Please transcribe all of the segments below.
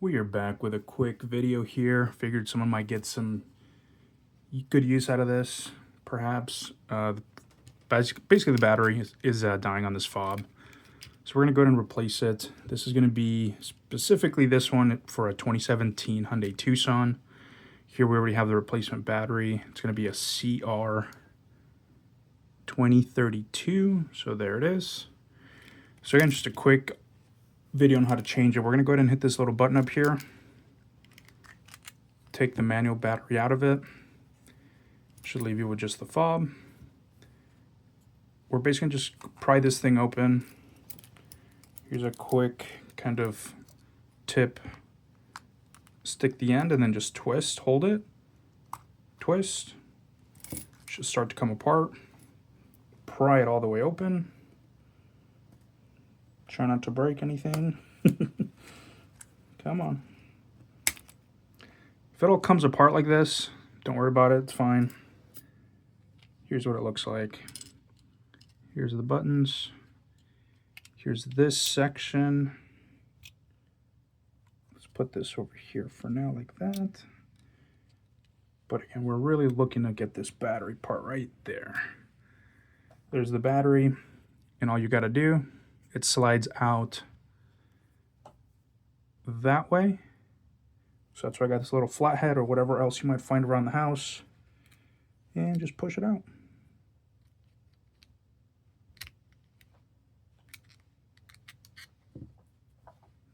We are back with a quick video here. Figured someone might get some good use out of this, perhaps. Basically the battery is dying on this fob. So we're going to go ahead and replace it. This is going to be specifically this one for a 2017 Hyundai Tucson. Here we already have the replacement battery. It's going to be a CR2032. So there it is. So again, just a quick video on how to change it. We're going to go ahead and hit this little button up here. Take the manual battery out of it. Should leave you with just the fob. We're basically just pry this thing open. Here's a quick kind of tip. Stick the end and then just twist, hold it, twist. Should start to come apart. Pry it all the way open. Try not to break anything. Come on. If it all comes apart like this, don't worry about it, it's fine. Here's what it looks like. Here's the buttons. Here's this section. Let's put this over here for now like that. But again, we're really looking to get this battery part right there. There's the battery, and all you gotta do, it slides out that way. So that's why I got this little flathead or whatever else you might find around the house. And just push it out.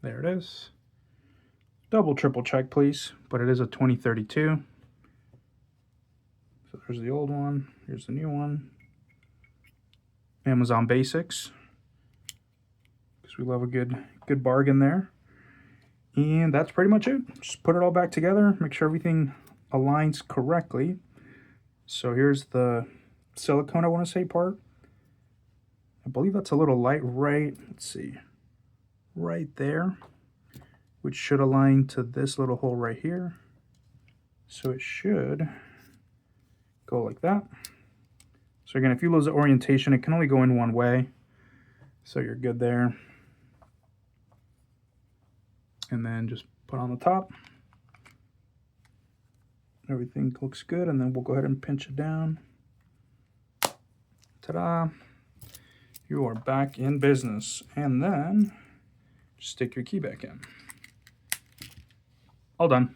There it is. Double, triple check, please. But it is a 2032. So there's the old one. Here's the new one. Amazon Basics. We love a good bargain there. And that's pretty much it. Just put it all back together, make sure everything aligns correctly. So here's the silicone, I want to say, part. I believe that's a little light right, let's see, right there, which should align to this little hole right here. So it should go like that. So again, if you lose the orientation, it can only go in one way. So you're good there. And then just put on the top. Everything looks good, and then we'll go ahead and pinch it down. Ta-da! You are back in business. And then just stick your key back in. All done.